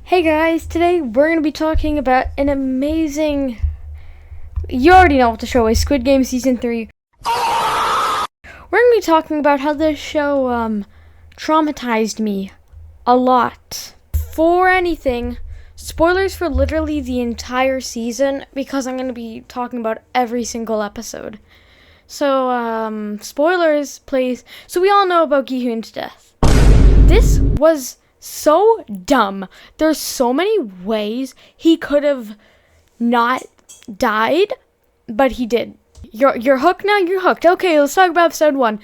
Hey guys, today we're going to be talking about an amazing... You already know what the show is, Squid Game Season 3. We're going to be talking about how this show, traumatized me a lot. For anything, spoilers for literally the entire season, because I'm going to be talking about every single episode. So, spoilers, please. So we all know about Gi-hoon's death. This was so dumb. There's so many ways he could have not died, but he did. You're hooked now? You're hooked. Okay, let's talk about episode 1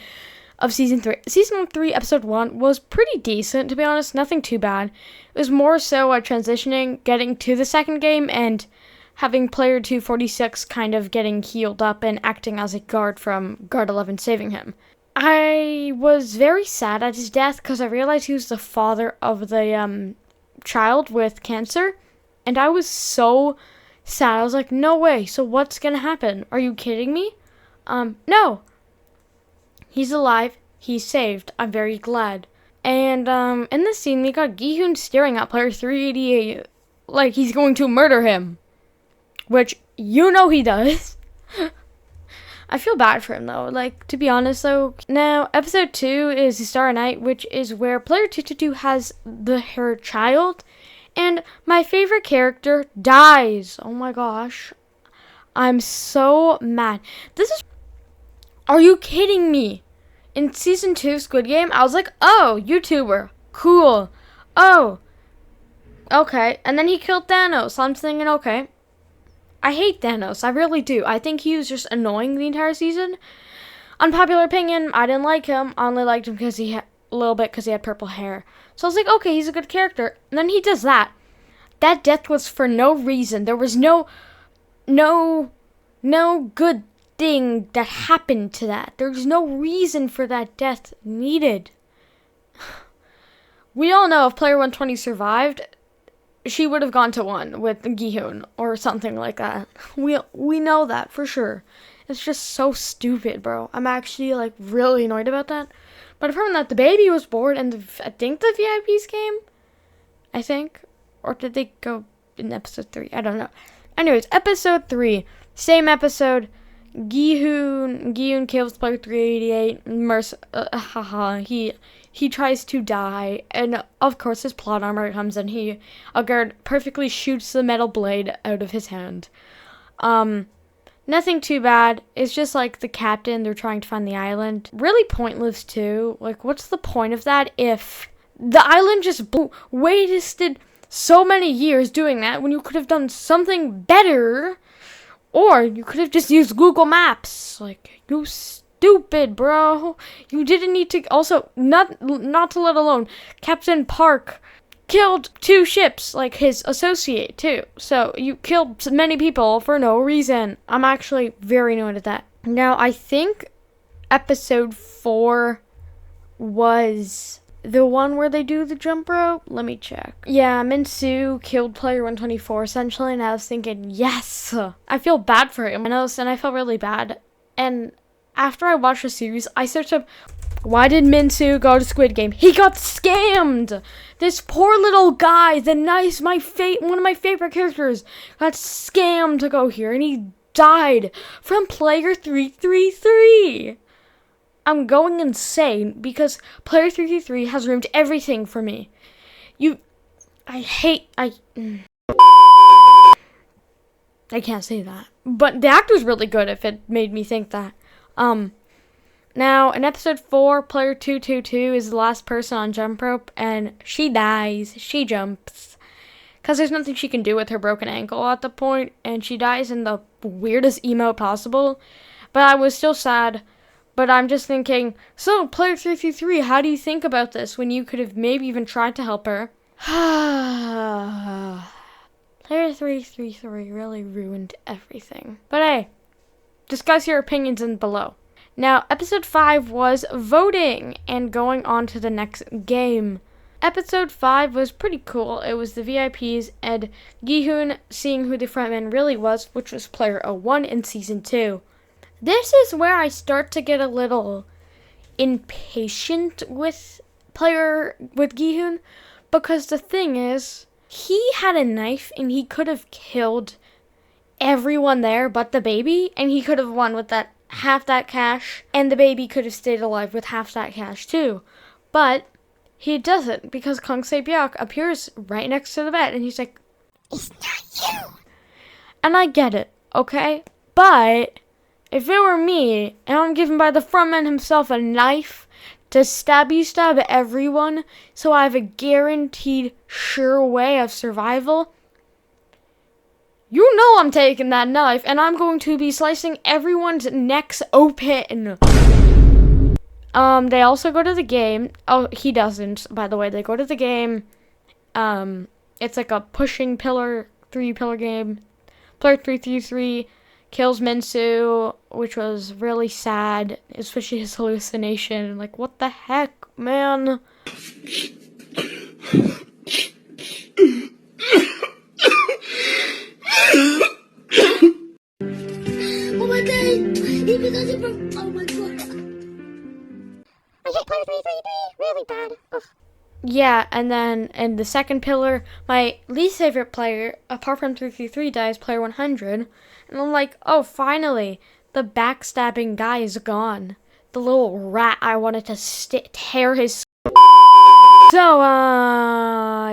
of season 3. Season 3, episode 1 was pretty decent, to be honest. Nothing too bad. It was more so transitioning, getting to the second game, and having player 246 kind of getting healed up and acting as a guard from guard 11 saving him. I was very sad at his death because I realized he was the father of the child with cancer, and I was so sad. I was like, no way, so what's gonna happen? Are you kidding me? No. He's alive. He's saved. I'm very glad. And in this scene, we got Gi-hoon staring at player 388 like he's going to murder him, which you know he does. I feel bad for him, though. Like, to be honest, though. Now, episode 2 is the Star Night, which is where player 222 has her child. And my favorite character dies. Oh my gosh. I'm so mad. Are you kidding me? In season 2 Squid Game, I was like, oh, YouTuber. Cool. Oh. Okay. And then he killed Thanos. I'm thinking, okay. I hate Thanos. I really do. I think he was just annoying the entire season. Unpopular opinion, I didn't like him. I only liked him because he had a little bit because he had purple hair. So I was like, okay, he's a good character. And then he does that. That death was for no reason. There was no good thing that happened to that. There's no reason for that death needed. We all know if player 120 survived, she would have gone to 1 with Gi-hoon or something like that. We know that for sure. It's just so stupid, bro. I'm actually like really annoyed about that. But I've heard that the baby was born and I think the VIPs came. I think. Or did they go in episode 3? I don't know. Anyways, episode 3. Same episode. Gi-hoon kills player 388. He tries to die, and of course his plot armor comes and a guard perfectly shoots the metal blade out of his hand. Nothing too bad. It's just like the captain, they're trying to find the island. Really pointless too. Like, what's the point of that if the island just wasted so many years doing that when you could have done something better? Or you could have just used Google Maps. Like, you stupid, bro. You didn't need to. Also, not to let alone, Captain Park killed 2 ships, like his associate too. So you killed many people for no reason. I'm actually very annoyed at that. Now, I think episode 4 was the one where they do the jump rope. Let me check. Yeah, Min-soo killed player 124 essentially, and I was thinking, yes, I feel bad for him. And I felt really bad. And after I watched the series, I searched up, why did Min-soo go to Squid Game? He got scammed! This poor little guy, one of my favorite characters, got scammed to go here, and he died from player 333. I'm going insane because player 333 has ruined everything for me. I can't say that. But the actor's really good if it made me think that. Now, in episode 4, player 222 is the last person on jump rope, and she dies. She jumps. Because there's nothing she can do with her broken ankle at the point, and she dies in the weirdest emote possible. But I was still sad. But I'm just thinking, so, player 333, how do you think about this when you could have maybe even tried to help her? Player 333 really ruined everything. But hey, discuss your opinions in below. Now, episode 5 was voting and going on to the next game. Episode 5 was pretty cool. It was the VIPs and Gi-hoon seeing who the frontman really was, which was player 01 in season 2. This is where I start to get a little impatient with Gi-hoon, because the thing is, he had a knife and he could have killed everyone there but the baby, and he could have won with that half that cash, and the baby could have stayed alive with half that cash too. But he doesn't, because Kang Se-byuk appears right next to the bed and he's like, "It's not you." And I get it, okay? But if it were me and I'm given by the frontman himself a knife to stab everyone so I have a guaranteed sure way of survival, you know I'm taking that knife and I'm going to be slicing everyone's necks open. They also go to the game. Oh, he doesn't, by the way. They go to the game. It's like a pushing three pillar game. Player 333 kills Minsu, which was really sad, especially his hallucination. Like, what the heck, man? Oh my god! Even though they oh my god! I hit player 333 really bad. Oof. Yeah, and then in the second pillar, my least favorite player, apart from 333, dies, player 100. And I'm like, oh, finally, the backstabbing guy is gone. The little rat I wanted to tear his. So,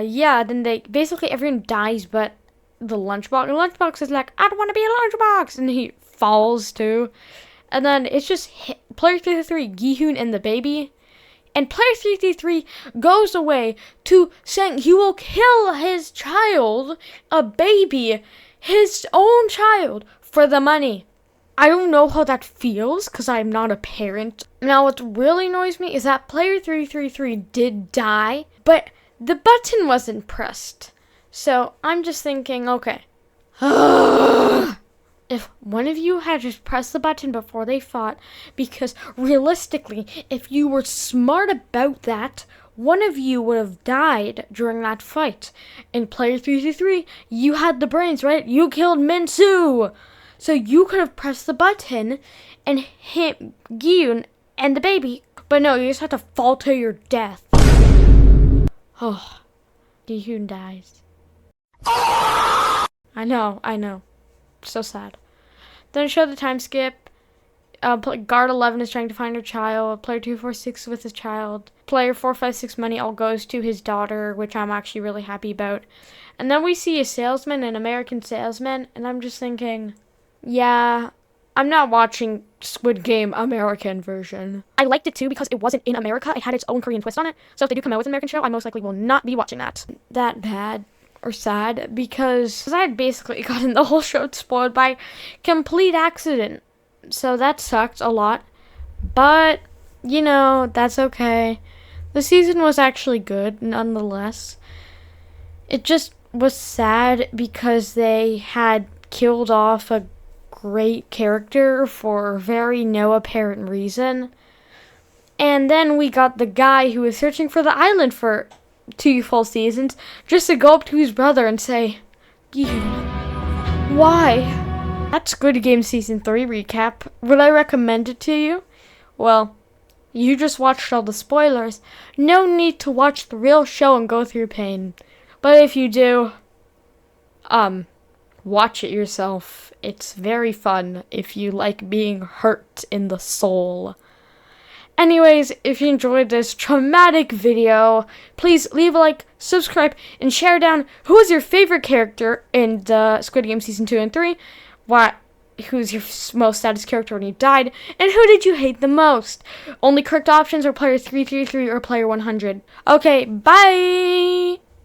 yeah, then basically everyone dies but the lunchbox. The lunchbox is like, I don't want to be a lunchbox! And he falls too. And then it's just player 333, Gi-hoon, and the baby. And player 333 goes away to saying he will kill his child, a baby, his own child, for the money. I don't know how that feels, because I'm not a parent. Now, what really annoys me is that player 333 did die, but the button wasn't pressed. So, I'm just thinking, okay. If one of you had just pressed the button before they fought, because realistically, if you were smart about that, one of you would have died during that fight. In player 333, you had the brains, right? You killed Minsu! So you could have pressed the button and hit Gi-hoon and the baby, but no, you just had to fall to your death. Oh, Gi-hoon dies. I know. So sad. Then show the time skip. Guard 11 is trying to find her child. Player 246 with his child. Player 456 money all goes to his daughter, which I'm actually really happy about. And then we see a salesman, an American salesman, and I'm just thinking, yeah, I'm not watching Squid Game American version. I liked it too because it wasn't in America. It had its own Korean twist on it. So if they do come out with an American show, I most likely will not be watching that. That bad. Or sad, because I had basically gotten the whole show spoiled by complete accident. So that sucked a lot. But, you know, that's okay. The season was actually good, nonetheless. It just was sad because they had killed off a great character for very no apparent reason. And then we got the guy who was searching for the island for 2 full seasons, just to go up to his brother and say, why? That's Squid Game Season 3 recap. Would I recommend it to you? Well, you just watched all the spoilers. No need to watch the real show and go through pain. But if you do, watch it yourself. It's very fun if you like being hurt in the soul. Anyways, if you enjoyed this traumatic video, please leave a like, subscribe, and share down who is your favorite character in the Squid Game Season 2 and 3, who's your most saddest character when you died, and who did you hate the most? Only correct options are player 333 or player 100. Okay, bye!